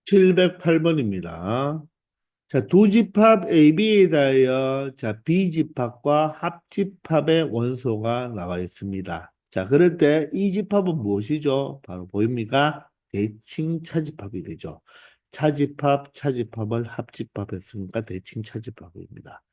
708번입니다. 자, 두 집합 AB에 대하여 자, B집합과 합집합의 원소가 나와 있습니다. 자, 그럴 때 이 집합은 무엇이죠? 바로 보입니까? 대칭 차집합이 되죠. 차집합을 합집합했으니까 대칭 차집합입니다.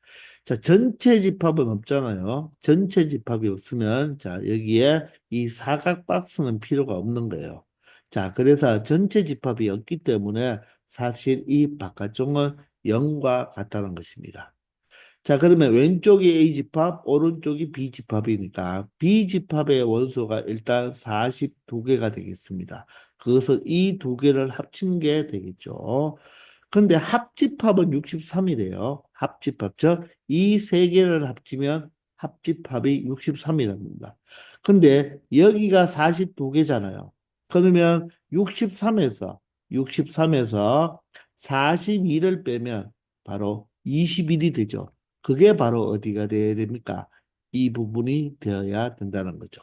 자, 전체 집합은 없잖아요. 전체 집합이 없으면 자, 여기에 이 사각 박스는 필요가 없는 거예요. 자, 그래서 전체 집합이 없기 때문에 사실 이 바깥쪽은 0과 같다는 것입니다. 자, 그러면 왼쪽이 A집합, 오른쪽이 B집합이니까 B집합의 원소가 일단 42개가 되겠습니다. 그것을 이 두 개를 합친 게 되겠죠. 근데 합집합은 63이래요. 합집합, 즉 이 세 개를 합치면 합집합이 63이랍니다. 근데 여기가 42개잖아요. 그러면 63에서 42를 빼면 바로 21이 되죠. 그게 바로 어디가 되어야 됩니까? 이 부분이 되어야 된다는 거죠.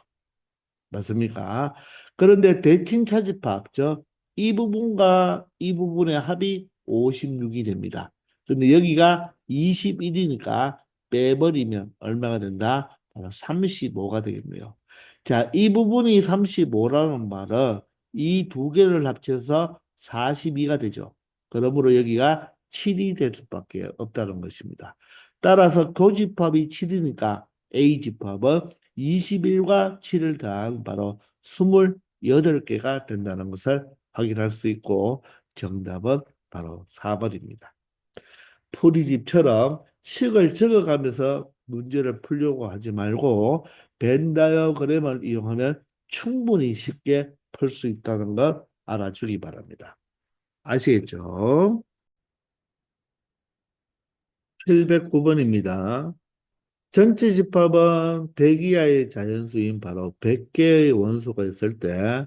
맞습니까? 그런데 대칭 차집합, 즉 이 부분과 이 부분의 합이 56이 됩니다. 근데 여기가 21이니까 빼버리면 얼마가 된다? 바로 35가 되겠네요. 자, 이 부분이 35라는 말은 이 두 개를 합쳐서 42가 되죠. 그러므로 여기가 7이 될 수밖에 없다는 것입니다. 따라서 교집합이 7이니까 A집합은 21과 7을 더한 바로 28개가 된다는 것을 확인할 수 있고 정답은 바로 4번입니다. 풀이집처럼 식을 적어가면서 문제를 풀려고 하지 말고 벤 다이어그램을 이용하면 충분히 쉽게 풀 수 있다는 것 알아주기 바랍니다. 아시겠죠? 709번입니다. 전체 집합은 100 이하의 자연수인 바로 100개의 원소가 있을 때,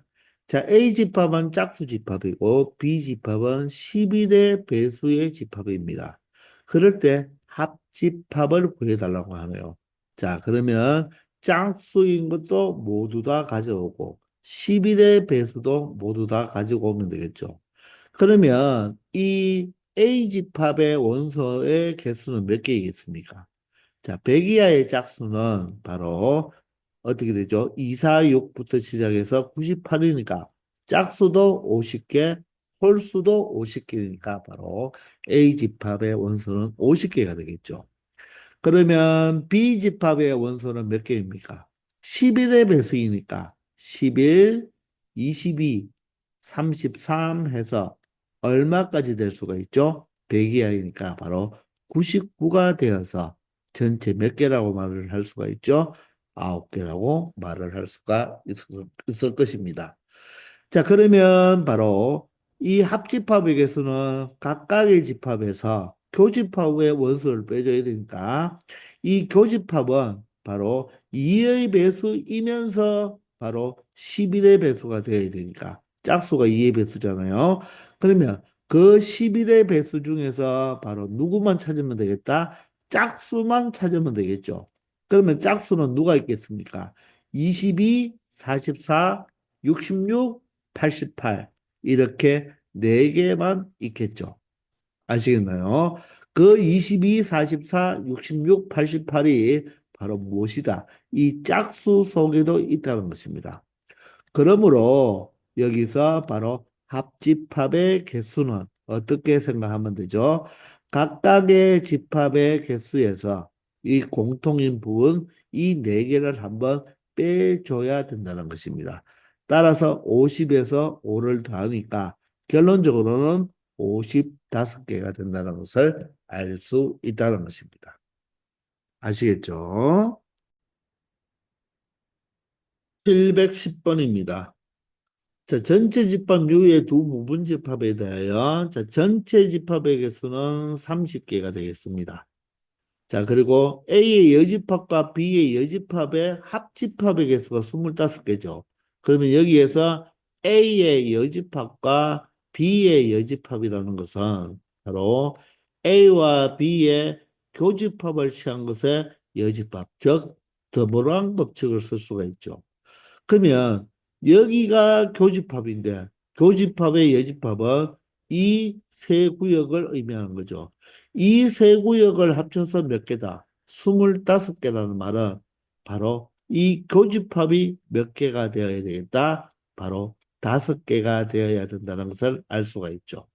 자, A 집합은 짝수 집합이고, B 집합은 12대 배수의 집합입니다. 그럴 때 합집합을 구해달라고 하네요. 자, 그러면 짝수인 것도 모두 다 가져오고, 12대 배수도 모두 다 가지고 오면 되겠죠. 그러면 이 A 집합의 원소의 개수는 몇 개이겠습니까? 자, 100 이하의 짝수는 바로 어떻게 되죠? 2, 4, 6부터 시작해서 98이니까 짝수도 50개, 홀수도 50개니까 바로 A집합의 원소는 50개가 되겠죠. 그러면 B집합의 원소는 몇 개입니까? 11의 배수이니까 11, 22, 33 해서 얼마까지 될 수가 있죠? 100 이하이니까 바로 99가 되어서 전체 몇 개라고 말을 할 수가 있죠? 9개라고 말을 할 수가 있을 것입니다. 자, 그러면 바로 이 합집합의 개수는 각각의 집합에서 교집합의 원소를 빼줘야 되니까 이 교집합은 바로 2의 배수이면서 바로 11의 배수가 되어야 되니까 짝수가 2의 배수잖아요. 그러면 그 11의 배수 중에서 바로 누구만 찾으면 되겠다? 짝수만 찾으면 되겠죠. 그러면 짝수는 누가 있겠습니까? 22, 44, 66, 88 이렇게 네 개만 있겠죠. 아시겠나요? 그 22, 44, 66, 88이 바로 무엇이다? 이 짝수 속에도 있다는 것입니다. 그러므로 여기서 바로 합집합의 개수는 어떻게 생각하면 되죠? 각각의 집합의 개수에서 이 공통인 부분 이 네 개를 한번 빼줘야 된다는 것입니다. 따라서 50에서 5를 더하니까 결론적으로는 55개가 된다는 것을 알 수 있다는 것입니다. 아시겠죠? 710번입니다. 자, 전체 집합 이후의 두 부분 집합에 대하여 자, 전체 집합의 개수는 30개가 되겠습니다. 자, 그리고 A의 여집합과 B의 여집합의 합집합의 개수가 25개죠. 그러면 여기에서 A의 여집합과 B의 여집합이라는 것은 바로 A와 B의 교집합을 취한 것의 여집합, 즉 더모랑 법칙을 쓸 수가 있죠. 그러면 여기가 교집합인데 교집합의 여집합은 이 세 구역을 의미하는 거죠. 이 세 구역을 합쳐서 몇 개다? 25개라는 말은 바로 이 교집합이 몇 개가 되어야 되겠다? 바로 5개가 되어야 된다는 것을 알 수가 있죠.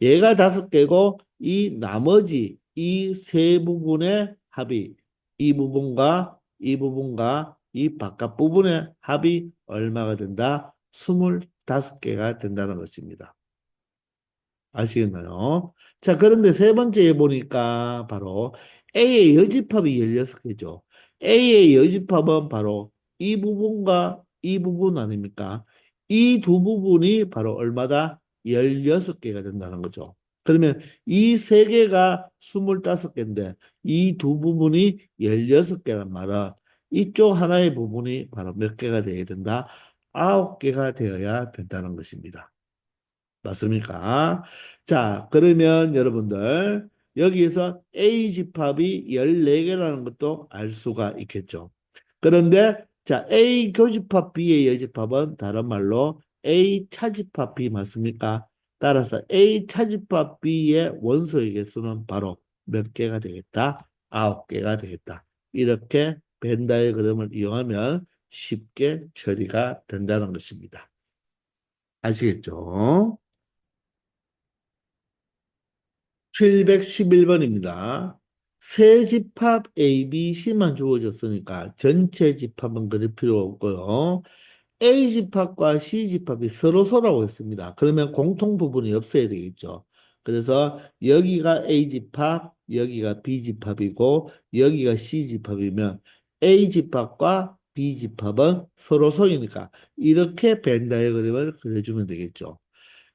얘가 5개고 이 나머지 이 세 부분의 합이 이 부분과 이 부분과 이 바깥 부분의 합이 얼마가 된다? 25개가 된다는 것입니다. 아시겠나요? 자, 그런데 세 번째에 보니까 바로 A의 여집합이 16개죠. A의 여집합은 바로 이 부분과 이 부분 아닙니까? 이 두 부분이 바로 얼마다? 16개가 된다는 거죠. 그러면 이 세 개가 25개인데 이 두 부분이 16개란 말은 이쪽 하나의 부분이 바로 몇 개가 되어야 된다? 9개가 되어야 된다는 것입니다. 맞습니까? 자, 그러면 여러분들 여기에서 A 집합이 14개라는 것도 알 수가 있겠죠. 그런데 자, A 교집합 B의 여집합은 다른 말로 A 차집합 B 맞습니까? 따라서 A 차집합 B의 원소의 개수는 바로 몇 개가 되겠다? 9개가 되겠다. 이렇게 벤 다이어그램을 이용하면 쉽게 처리가 된다는 것입니다. 아시겠죠? 711번입니다. 세 집합 A, B, C만 주어졌으니까 전체 집합은 그릴 필요 없고요. A 집합과 C 집합이 서로서라고 했습니다. 그러면 공통 부분이 없어야 되겠죠. 그래서 여기가 A 집합, 여기가 B 집합이고 여기가 C 집합이면 A 집합과 B 집합은 서로서이니까 이렇게 벤 다이어그램을 그려주면 되겠죠.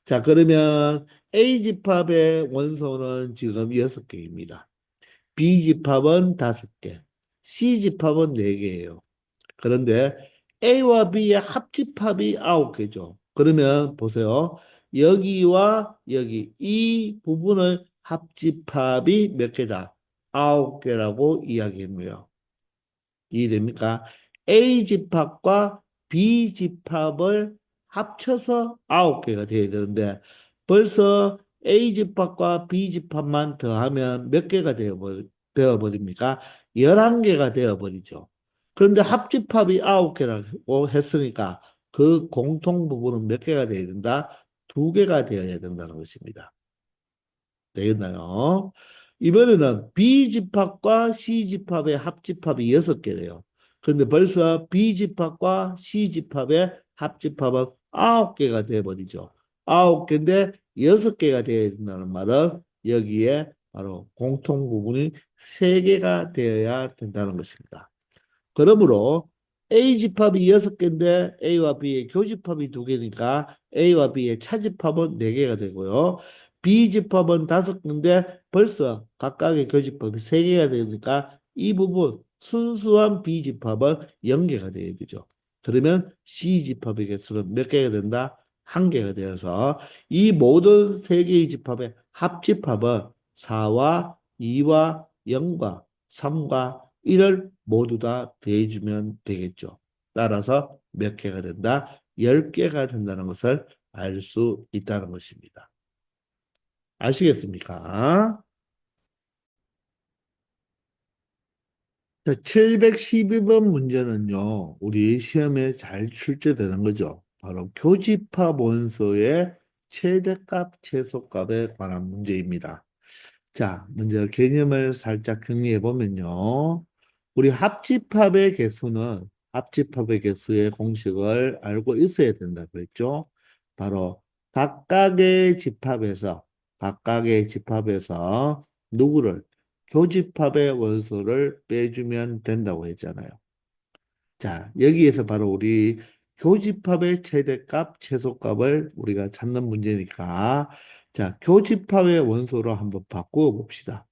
자, 그러면 A집합의 원소는 지금 6개입니다. B집합은 5개, C집합은 4개예요. 그런데 A와 B의 합집합이 9개죠. 그러면 보세요. 여기와 여기 이 부분의 합집합이 몇 개다? 9개라고 이야기했네요. 이해됩니까? A 집합과 B 집합을 합쳐서 9개가 돼야 되는데 벌써 A 집합과 B 집합만 더하면 몇 개가 되어버립니까? 11개가 되어버리죠. 그런데 합집합이 9개라고 했으니까 그 공통 부분은 몇 개가 되어야 된다? 2개가 되어야 된다는 것입니다. 되겠나요? 이번에는 B집합과 C집합의 합집합이 6개래요. 그런데 벌써 B집합과 C집합의 합집합은 9개가 돼버리죠. 9개인데 6개가 되어야 된다는 말은 여기에 바로 공통 부분이 3개가 되어야 된다는 것입니다. 그러므로 A 집합이 6개인데 A와 B의 교집합이 2개니까 A와 B의 차집합은 4개가 되고요. B 집합은 5개인데 벌써 각각의 교집합이 3개가 되니까 이 부분 순수한 B 집합은 0개가 되어야 되죠. 그러면 C 집합의 개수는 몇 개가 된다? 1개가 되어서 이 모든 3개의 집합의 합집합은 4와 2와 0과 3과 1을 모두 다 더해주면 되겠죠. 따라서 몇 개가 된다? 10개가 된다는 것을 알 수 있다는 것입니다. 아시겠습니까? 자, 712번 문제는요, 우리 시험에 잘 출제되는 거죠. 바로 교집합 원소의 최대값, 최소값에 관한 문제입니다. 자, 먼저 개념을 살짝 정리해 보면요. 우리 합집합의 개수의 공식을 알고 있어야 된다고 했죠. 바로 각각의 집합에서 누구를 교집합의 원소를 빼주면 된다고 했잖아요. 자, 여기에서 바로 우리 교집합의 최대값, 최소값을 우리가 찾는 문제니까 자, 교집합의 원소로 한번 바꾸어 봅시다.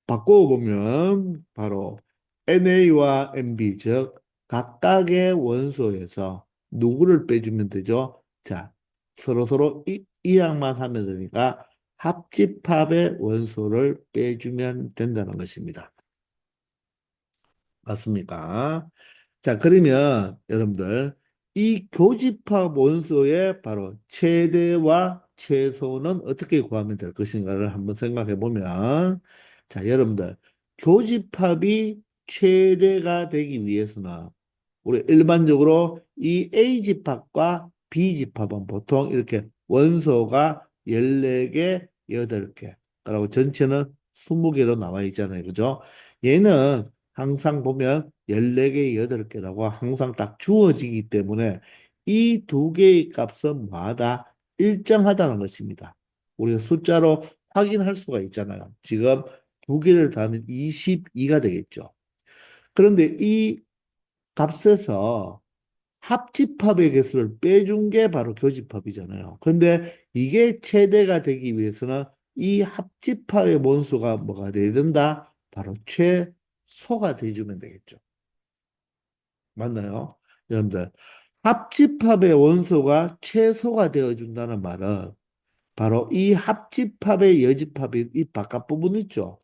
바꾸어 보면 바로 NA와 NB, 즉 각각의 원소에서 누구를 빼주면 되죠? 자, 서로 이 양만 하면 되니까 합집합의 원소를 빼주면 된다는 것입니다. 맞습니까? 자, 그러면 여러분들 이 교집합 원소의 바로 최대와 최소는 어떻게 구하면 될 것인가를 한번 생각해 보면, 자, 여러분들, 교집합이 최대가 되기 위해서는 우리 일반적으로 이 A집합과 B집합은 보통 이렇게 원소가 14개, 8개, 그리고 전체는 20개로 나와 있잖아요. 그죠? 얘는 항상 보면 14개, 8개라고 항상 딱 주어지기 때문에 이 두 개의 값은 뭐하다? 일정하다는 것입니다. 우리가 숫자로 확인할 수가 있잖아요. 지금 두 개를 더하면 22가 되겠죠. 그런데 이 값에서 합집합의 개수를 빼준 게 바로 교집합이잖아요. 그런데 이게 최대가 되기 위해서는 이 합집합의 원소가 뭐가 돼야 된다? 바로 최소가 돼주면 되겠죠. 맞나요? 여러분들, 합집합의 원소가 최소가 되어준다는 말은 바로 이 합집합의 여집합이 이 바깥 부분 있죠.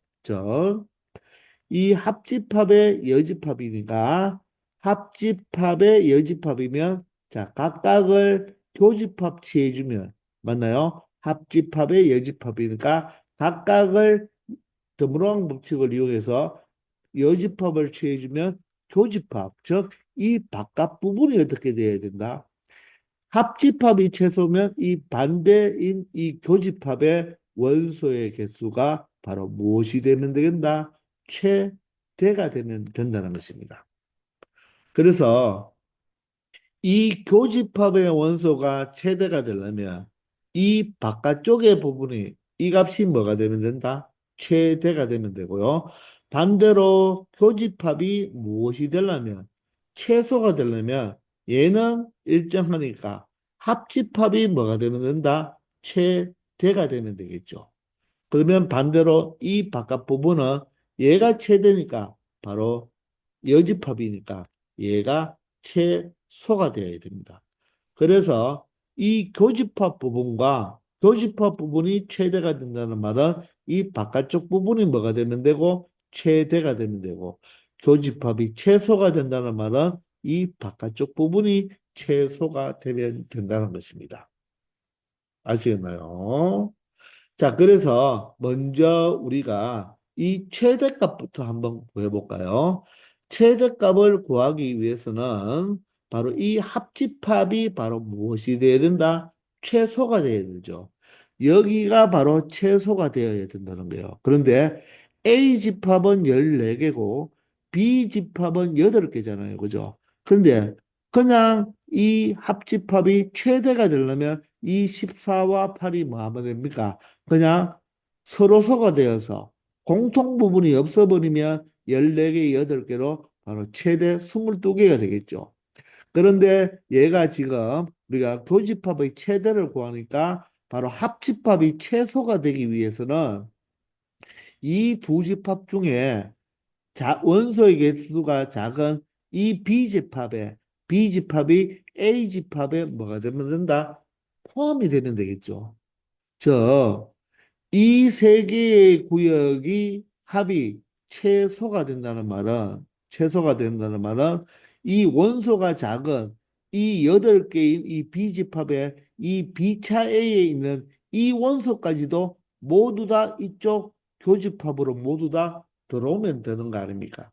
이 합집합의 여집합이니까 합집합의 여집합이면 자 각각을 교집합 취해주면 맞나요? 합집합의 여집합이니까 각각을 드모랑 법칙을 이용해서 여집합을 취해주면 교집합 즉 이 바깥 부분이 어떻게 돼야 된다? 합집합이 최소면 이 반대인 이 교집합의 원소의 개수가 바로 무엇이 되면 되겠다? 최대가 되면 된다는 것입니다. 그래서 이 교집합의 원소가 최대가 되려면 이 바깥쪽의 부분이 이 값이 뭐가 되면 된다? 최대가 되면 되고요. 반대로 교집합이 무엇이 되려면 최소가 되려면 얘는 일정하니까 합집합이 뭐가 되면 된다? 최대가 되면 되겠죠. 그러면 반대로 이 바깥 부분은 얘가 최대니까 바로 여집합이니까 얘가 최소가 되어야 됩니다. 그래서 이 교집합 부분과 교집합 부분이 최대가 된다는 말은 이 바깥쪽 부분이 뭐가 되면 되고 최대가 되면 되고 교집합이 최소가 된다는 말은 이 바깥쪽 부분이 최소가 되면 된다는 것입니다. 아시겠나요? 자, 그래서 먼저 우리가 이 최대값부터 한번 구해볼까요? 최대값을 구하기 위해서는 바로 이 합집합이 바로 무엇이 되어야 된다? 최소가 되어야 되죠. 여기가 바로 최소가 되어야 된다는 거예요. 그런데 A집합은 14개고 B집합은 8개잖아요. 그죠? 근데 그냥 이 합집합이 최대가 되려면 이 14와 8이 뭐 하면 됩니까? 그냥 서로서가 되어서 공통 부분이 없어버리면 14개, 8개로 바로 최대 22개가 되겠죠. 그런데 얘가 지금 우리가 교집합의 최대를 구하니까 바로 합집합이 최소가 되기 위해서는 이 두 집합 중에 원소의 개수가 작은 이 B집합이 A집합에 뭐가 되면 된다? 포함이 되면 되겠죠. 저 이 세 개의 구역이 합이 최소가 된다는 말은 이 원소가 작은 이 8개인 이 B집합의 이 B차 A에 있는 이 원소까지도 모두 다 이쪽 교집합으로 모두 다 들어오면 되는 거 아닙니까?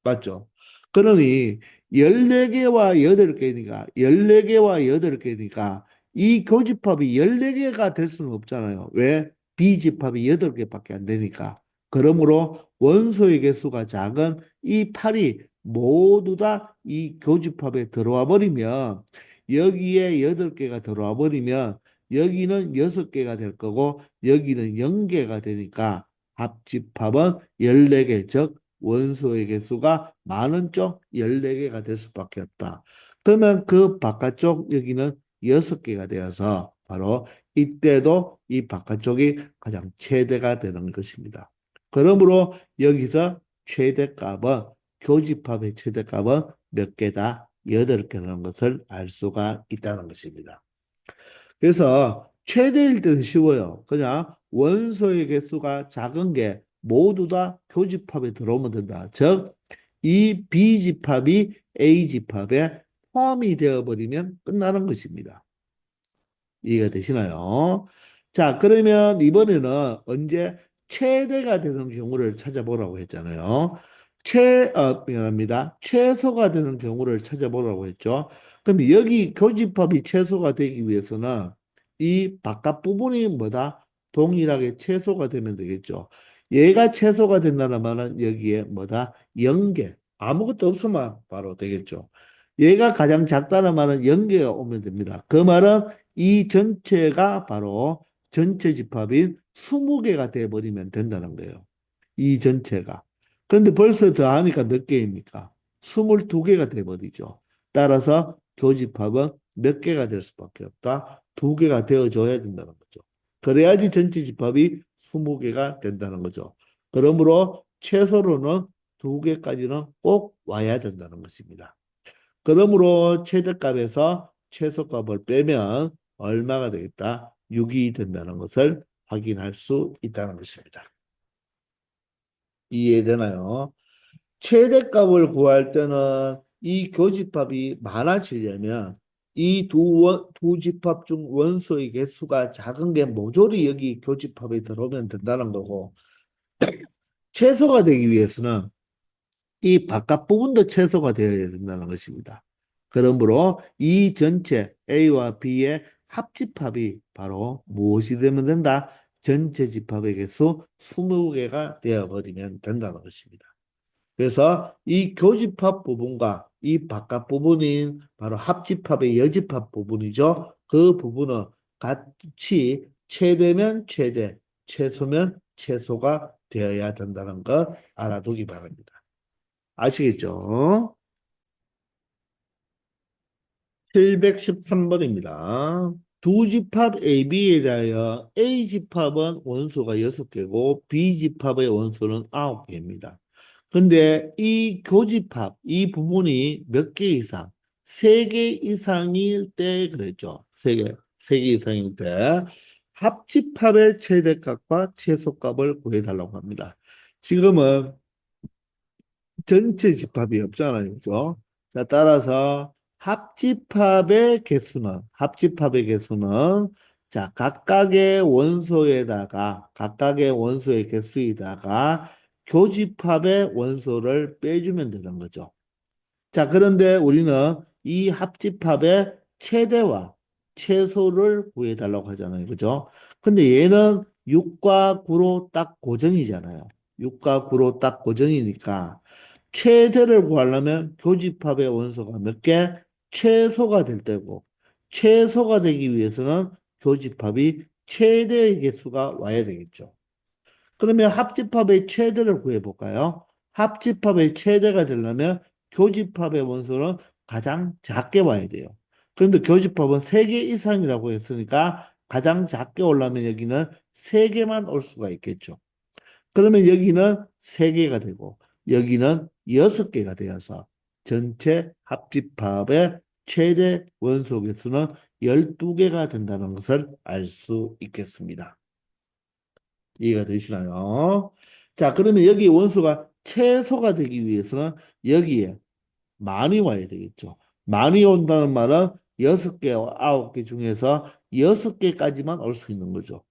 맞죠? 그러니 14개와 8개니까 14개와 8개니까 이 교집합이 14개가 될 수는 없잖아요. 왜? B집합이 8개밖에 안 되니까. 그러므로 원소의 개수가 작은 이 8이 모두 다 이 교집합에 들어와 버리면 여기에 8개가 들어와 버리면 여기는 6개가 될 거고 여기는 0개가 되니까 합집합은 14개, 즉 원소의 개수가 많은 쪽 14개가 될 수밖에 없다. 그러면 그 바깥쪽 여기는 6개가 되어서 바로 이때도 이 바깥쪽이 가장 최대가 되는 것입니다. 그러므로 여기서 최대값은 교집합의 최대값은 몇 개다? 8개라는 것을 알 수가 있다는 것입니다. 그래서 최대일 때는 쉬워요. 그냥 원소의 개수가 작은 게 모두 다 교집합에 들어오면 된다. 즉, 이 B집합이 A집합에 포함이 되어버리면 끝나는 것입니다. 이해가 되시나요? 자, 그러면 이번에는 언제 최대가 되는 경우를 찾아보라고 했잖아요. 미안합니다. 최소가 되는 경우를 찾아보라고 했죠. 그럼 여기 교집합이 최소가 되기 위해서는 이 바깥 부분이 뭐다? 동일하게 최소가 되면 되겠죠. 얘가 최소가 된다는 말은 여기에 뭐다? 0개. 아무것도 없으면 바로 되겠죠. 얘가 가장 작다는 말은 0개가 오면 됩니다. 그 말은 이 전체가 바로 전체 집합인 20개가 돼버리면 된다는 거예요. 이 전체가. 그런데 벌써 더하니까 몇 개입니까? 22개가 돼버리죠. 따라서 교집합은 몇 개가 될 수밖에 없다. 2개가 되어줘야 된다는 거죠. 그래야지 전체 집합이 20개가 된다는 거죠. 그러므로 최소로는 2개까지는 꼭 와야 된다는 것입니다. 그러므로 최대값에서 최소값을 빼면 얼마가 되겠다? 6이 된다는 것을 확인할 수 있다는 것입니다. 이해되나요? 최대값을 구할 때는 이 교집합이 많아지려면 이 두 집합 중 원소의 개수가 작은 게 모조리 여기 교집합에 들어오면 된다는 거고, 최소가 되기 위해서는 이 바깥 부분도 최소가 되어야 된다는 것입니다. 그러므로 이 전체 A와 B의 합집합이 바로 무엇이 되면 된다? 전체 집합의 개수 20개가 되어버리면 된다는 것입니다. 그래서 이 교집합 부분과 이 바깥 부분인 바로 합집합의 여집합 부분이죠. 그 부분은 같이 최대면 최대, 최소면 최소가 되어야 된다는 것 알아두기 바랍니다. 아시겠죠? 713번입니다. 두 집합 AB에 대하여 A집합은 원소가 6개고 B집합의 원소는 9개입니다. 근데 이 교집합, 이 부분이 몇 개 이상, 3개 이상일 때 그랬죠. 3개 이상일 때 합집합의 최대값과 최소값을 구해달라고 합니다. 지금은 전체 집합이 없잖아요. 그죠? 자, 따라서 합집합의 개수는 자, 각각의 원소의 개수에다가 교집합의 원소를 빼주면 되는 거죠. 자, 그런데 우리는 이 합집합의 최대와 최소를 구해달라고 하잖아요. 그죠? 근데 얘는 6과 9로 딱 고정이잖아요. 6과 9로 딱 고정이니까 최대를 구하려면 교집합의 원소가 몇 개? 최소가 될 때고 최소가 되기 위해서는 교집합이 최대의 개수가 와야 되겠죠. 그러면 합집합의 최대를 구해볼까요? 합집합의 최대가 되려면 교집합의 원소는 가장 작게 와야 돼요. 그런데 교집합은 3개 이상이라고 했으니까 가장 작게 오려면 여기는 3개만 올 수가 있겠죠. 그러면 여기는 3개가 되고 여기는 6개가 되어서 전체 합집합의 최대 원소 개수는 12개가 된다는 것을 알 수 있겠습니다. 이해가 되시나요? 자, 그러면 여기 원소가 최소가 되기 위해서는 여기에 많이 와야 되겠죠. 많이 온다는 말은 6개와 9개 중에서 6개까지만 올 수 있는 거죠.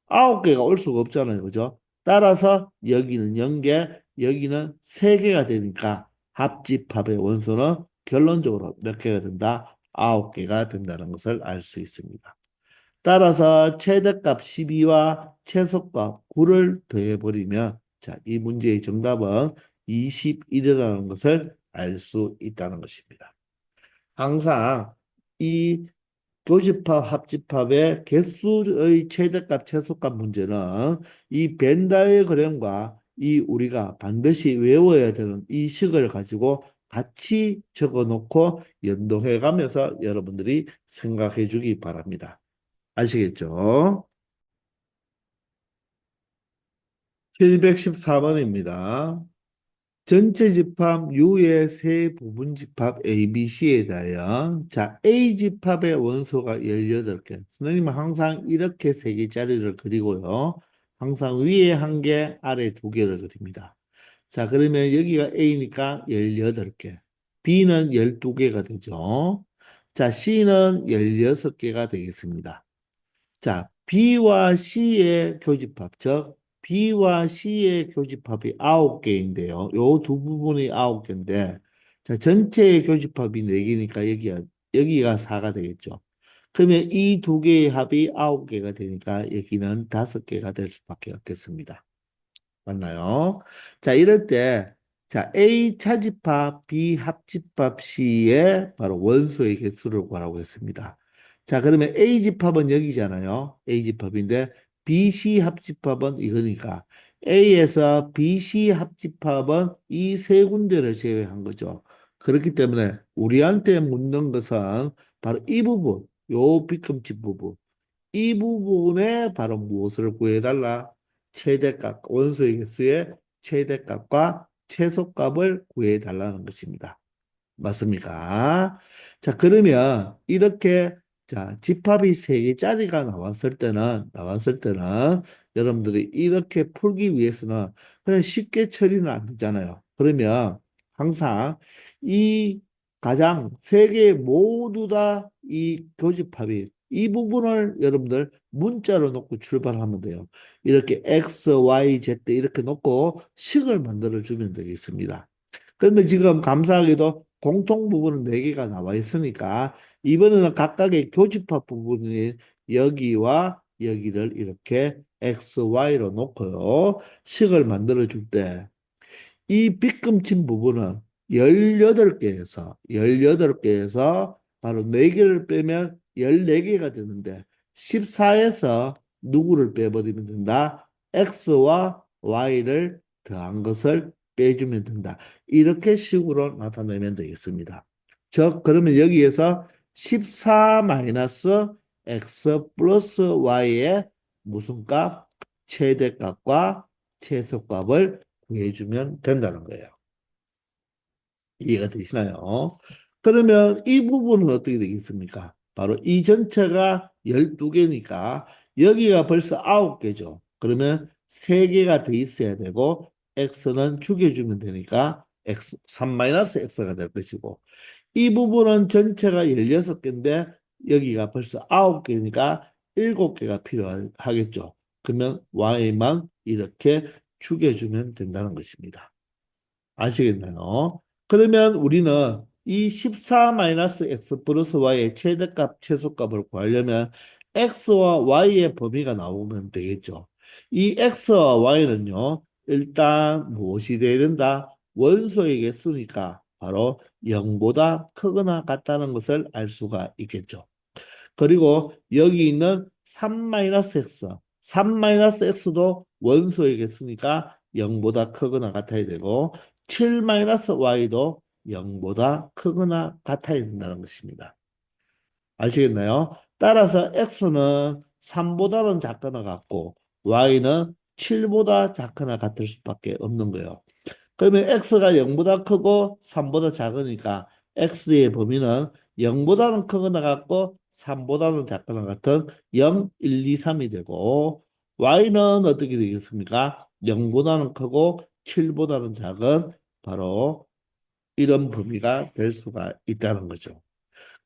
9개가 올 수가 없잖아요. 그죠? 따라서 여기는 0개, 여기는 3개가 되니까 합집합의 원소는 결론적으로 몇 개가 된다? 9개가 된다는 것을 알 수 있습니다. 따라서 최대값 12와 최소값 9를 더해버리면 자, 이 문제의 정답은 21이라는 것을 알 수 있다는 것입니다. 항상 이 교집합, 합집합의 개수의 최대값, 최소값 문제는 이 벤다의 그램과 이 우리가 반드시 외워야 되는 이 식을 가지고 같이 적어 놓고 연동해 가면서 여러분들이 생각해 주기 바랍니다. 아시겠죠? 714번입니다. 전체 집합 U의 세 부분 집합 ABC에 대하여 자 A 집합의 원소가 18개. 선생님은 항상 이렇게 세 개짜리를 그리고요. 항상 위에 한 개, 아래 두 개를 그립니다. 자, 그러면 여기가 A니까 18개. B는 12개가 되죠. 자, C는 16개가 되겠습니다. 자, B와 C의 교집합, 즉 B와 C의 교집합이 9개인데요. 요 두 부분이 9개인데, 자, 전체의 교집합이 4개니까 여기가 4가 되겠죠. 그러면 이 두 개의 합이 9개가 되니까 여기는 5개가 될 수밖에 없겠습니다. 맞나요? 자, 이럴 때, 자, A 차집합, B 합집합 C의 바로 원소의 개수를 구하라고 했습니다. 자, 그러면 A 집합은 여기잖아요. A 집합인데, B, C 합집합은 이거니까, A에서 B, C 합집합은 이 세 군데를 제외한 거죠. 그렇기 때문에 우리한테 묻는 것은 바로 이 부분, 요 빗금치 부분. 이 부분에 바로 무엇을 구해달라? 최대값, 원소의 개수의 최대값과 최소값을 구해달라는 것입니다. 맞습니까? 자, 그러면 이렇게 자, 집합이 세 개짜리가 나왔을 때는 여러분들이 이렇게 풀기 위해서는 그냥 쉽게 처리는 안 되잖아요. 그러면 항상 이 가장 세 개 모두 다 이 교집합이 이 부분을 여러분들 문자로 놓고 출발하면 돼요. 이렇게 X, Y, Z 이렇게 놓고 식을 만들어 주면 되겠습니다. 그런데 지금 감사하게도 공통 부분은 4개가 나와 있으니까 이번에는 각각의 교집합 부분이 여기와 여기를 이렇게 X, Y로 놓고요. 식을 만들어 줄 때 이 빗금친 부분은 18개에서 바로 4개를 빼면 14개가 되는데 14에서 누구를 빼버리면 된다? X와 Y를 더한 것을 빼주면 된다. 이렇게 식으로 나타내면 되겠습니다. 즉, 그러면 여기에서 14 마이너스 X 플러스 Y의 무슨 값? 최대값과 최소값을 구해주면 된다는 거예요. 이해가 되시나요? 그러면 이 부분은 어떻게 되겠습니까? 바로 이 전체가 12개니까 여기가 벌써 9개죠. 그러면 3개가 더 있어야 되고 x는 죽여주면 되니까 x 3-x가 될 것이고 이 부분은 전체가 16개인데 여기가 벌써 9개니까 7개가 필요하겠죠. 그러면 y만 이렇게 죽여주면 된다는 것입니다. 아시겠나요? 그러면 우리는 이 14-x 플러스 y의 최대값, 최소값을 구하려면 x와 y의 범위가 나오면 되겠죠. 이 x와 y는요, 일단 무엇이 돼야 된다? 원소의 개수니까 바로 0보다 크거나 같다는 것을 알 수가 있겠죠. 그리고 여기 있는 3-x, 3-x도 원소의 개수니까 0보다 크거나 같아야 되고 7-y도 0보다 크거나 같아야 된다는 것입니다. 아시겠나요? 따라서 x는 3보다는 작거나 같고 y는 7보다 작거나 같을 수밖에 없는 거예요. 그러면 x가 0보다 크고 3보다 작으니까 x의 범위는 0보다는 크거나 같고 3보다는 작거나 같은 0, 1, 2, 3이 되고 y는 어떻게 되겠습니까? 0보다는 크고 7보다는 작은 바로 이런 범위가 될 수가 있다는 거죠.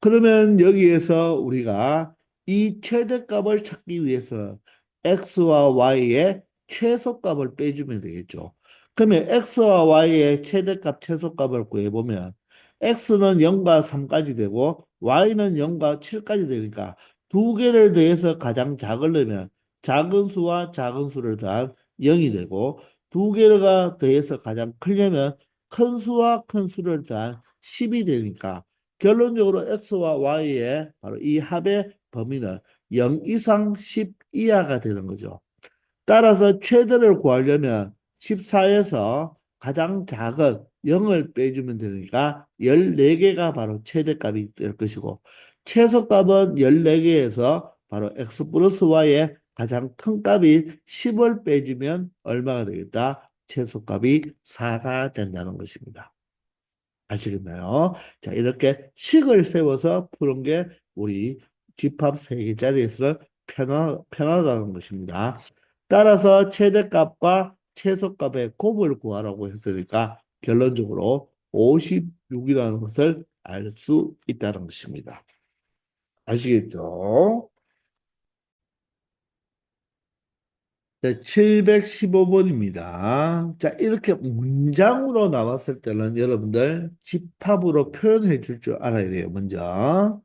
그러면 여기에서 우리가 이 최대값을 찾기 위해서 x와 y의 최소값을 빼주면 되겠죠. 그러면 x와 y의 최대값, 최소값을 구해보면 x는 0과 3까지 되고 y는 0과 7까지 되니까 두 개를 더해서 가장 작으려면 작은 수와 작은 수를 더한 0이 되고 두 개가 더해서 가장 크려면 큰 수와 큰 수를 더한 10이 되니까 결론적으로 x와 y의 바로 이 합의 범위는 0 이상 10 이하가 되는 거죠. 따라서 최대를 구하려면 14에서 가장 작은 0을 빼주면 되니까 14개가 바로 최대값이 될 것이고 최소값은 14개에서 바로 x 플러스 y의 가장 큰 값이 10을 빼주면 얼마가 되겠다? 최소값이 4가 된다는 것입니다. 아시겠나요? 자, 이렇게 식을 세워서 푸는 게 우리 집합 세 개짜리에서는 편하다는 것입니다. 따라서 최대값과 최소값의 곱을 구하라고 했으니까 결론적으로 56이라는 것을 알 수 있다는 것입니다. 아시겠죠? 715번입니다. 자, 이렇게 문장으로 나왔을 때는 여러분들 집합으로 표현해 줄 줄 알아야 돼요, 먼저.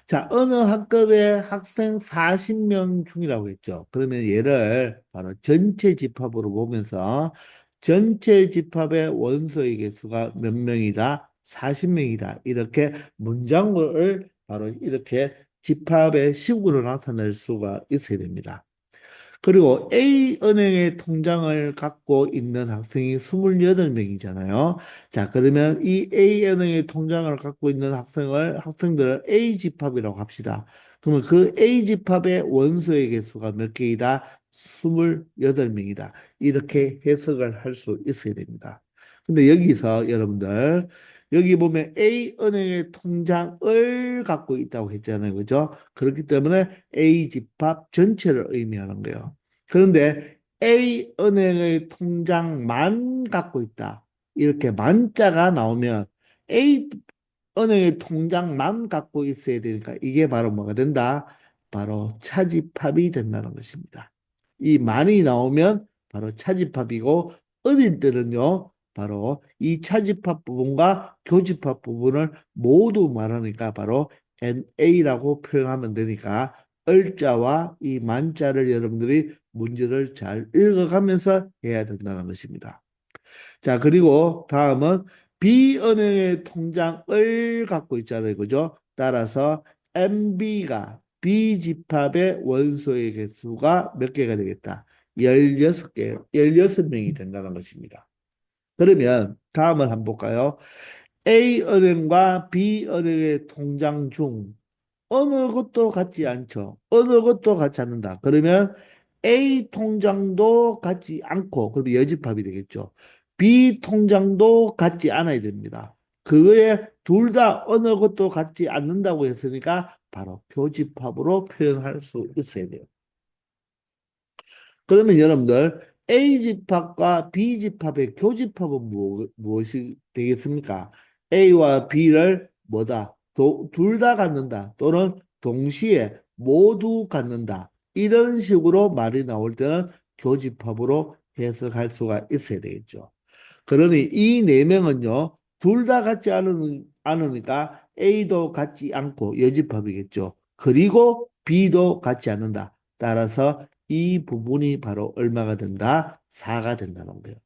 자, 어느 학급의 학생 40명 중이라고 했죠. 그러면 얘를 바로 전체 집합으로 보면서 전체 집합의 원소의 개수가 몇 명이다? 40명이다. 이렇게 문장을 바로 이렇게 집합의 식으로 나타낼 수가 있어야 됩니다. 그리고 A은행의 통장을 갖고 있는 학생이 28명이잖아요. 자, 그러면 이 A은행의 통장을 갖고 있는 학생들을 A집합이라고 합시다. 그러면 그 A집합의 원소의 개수가 몇 개이다? 28명이다. 이렇게 해석을 할 수 있어야 됩니다. 근데 여기서 여러분들, 여기 보면 A은행의 통장을 갖고 있다고 했잖아요. 그죠? 그렇기 때문에 A집합 전체를 의미하는 거예요. 그런데 A은행의 통장만 갖고 있다. 이렇게 만자가 나오면 A은행의 통장만 갖고 있어야 되니까 이게 바로 뭐가 된다? 바로 차집합이 된다는 것입니다. 이 만이 나오면 바로 차집합이고 어릴 때는요. 바로 이 차집합 부분과 교집합 부분을 모두 말하니까 바로 NA라고 표현하면 되니까 을자와 이 만자를 여러분들이 문제를 잘 읽어가면서 해야 된다는 것입니다. 자, 그리고 다음은 B은행의 통장을 갖고 있잖아요. 그죠? 따라서 MB가 B집합의 원소의 개수가 몇 개가 되겠다? 16개, 16명이 된다는 것입니다. 그러면 다음을 한번 볼까요? A은행과 B은행의 통장 중 어느 것도 같지 않죠. 어느 것도 같지 않는다. 그러면 A 통장도 같지 않고, 그럼 여집합이 되겠죠. B 통장도 같지 않아야 됩니다. 그거에 둘 다 어느 것도 같지 않는다고 했으니까 바로 교집합으로 표현할 수 있어야 돼요. 그러면 여러분들 A집합과 B집합의 교집합은 무엇이 되겠습니까? A와 B를 뭐다? 둘 다 갖는다. 또는 동시에 모두 갖는다. 이런 식으로 말이 나올 때는 교집합으로 해석할 수가 있어야 되겠죠. 그러니 이 네 명은요, 둘 다 같지 않으니까 A도 같지 않고 여집합이겠죠. 그리고 B도 같지 않는다. 따라서 이 부분이 바로 얼마가 된다? 4가 된다는 거예요.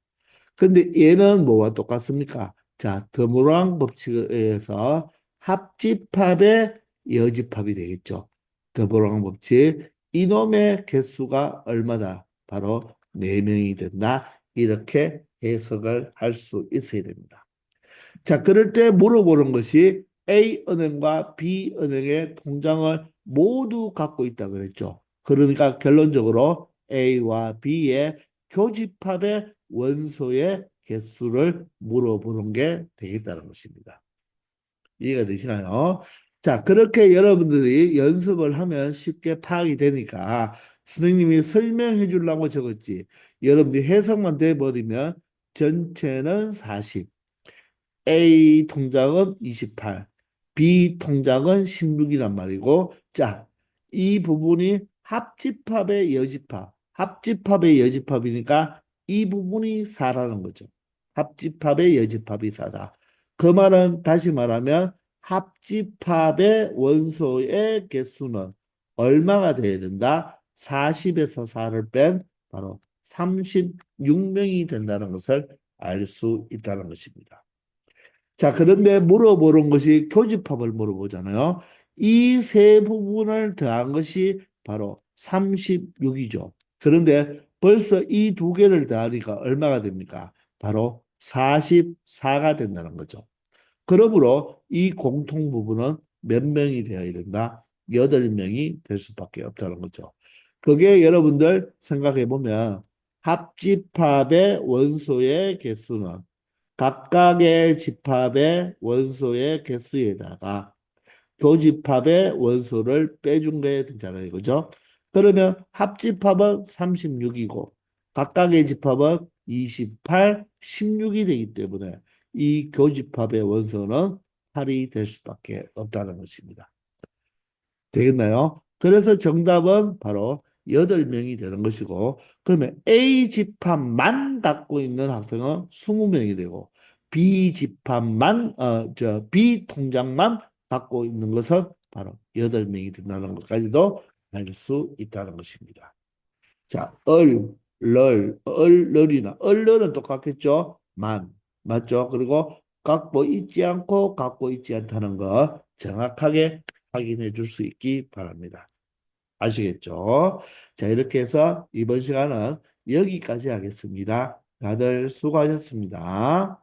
근데 얘는 뭐와 똑같습니까? 자, 드모랑 법칙에 의해서 합집합의 여집합이 되겠죠. 드모랑 법칙. 이놈의 개수가 얼마다? 바로 4명이 된다. 이렇게 해석을 할 수 있어야 됩니다. 자, 그럴 때 물어보는 것이 A은행과 B은행의 통장을 모두 갖고 있다 그랬죠. 그러니까 결론적으로 A와 B의 교집합의 원소의 개수를 물어보는 게 되겠다는 것입니다. 이해가 되시나요? 자, 그렇게 여러분들이 연습을 하면 쉽게 파악이 되니까 선생님이 설명해 주려고 적었지. 여러분들이 해석만 돼버리면 전체는 40, A 통장은 28, B 통장은 16이란 말이고, 자, 이 부분이 합집합의 여집합이니까 이 부분이 4라는 거죠. 합집합의 여집합이 4다. 그 말은 다시 말하면 합집합의 원소의 개수는 얼마가 돼야 된다? 40에서 4를 뺀 바로 36명이 된다는 것을 알 수 있다는 것입니다. 자, 그런데 물어보는 것이 교집합을 물어보잖아요. 이 세 부분을 더한 것이 바로 36이죠. 그런데 벌써 이 두 개를 더하니까 얼마가 됩니까? 바로 44가 된다는 거죠. 그러므로 이 공통 부분은 몇 명이 되어야 된다? 8명이 될 수밖에 없다는 거죠. 그게 여러분들 생각해 보면 합집합의 원소의 개수는 각각의 집합의 원소의 개수에다가 교집합의 원소를 빼준 게 되잖아요. 그죠? 그러면 합집합은 36이고 각각의 집합은 28, 16이 되기 때문에 이 교집합의 원소는 8이 될 수밖에 없다는 것입니다. 되겠나요? 그래서 정답은 바로 8명이 되는 것이고, 그러면 A 집합만 갖고 있는 학생은 20명이 되고, B 집합만, B 통장만 갖고 있는 것은 바로 8명이 된다는 것까지도 알 수 있다는 것입니다. 자, 얼널은 똑같겠죠? 맞죠? 그리고 갖고 있지 않고 갖고 있지 않다는 거 정확하게 확인해 줄 수 있기 바랍니다. 아시겠죠? 자, 이렇게 해서 이번 시간은 여기까지 하겠습니다. 다들 수고하셨습니다.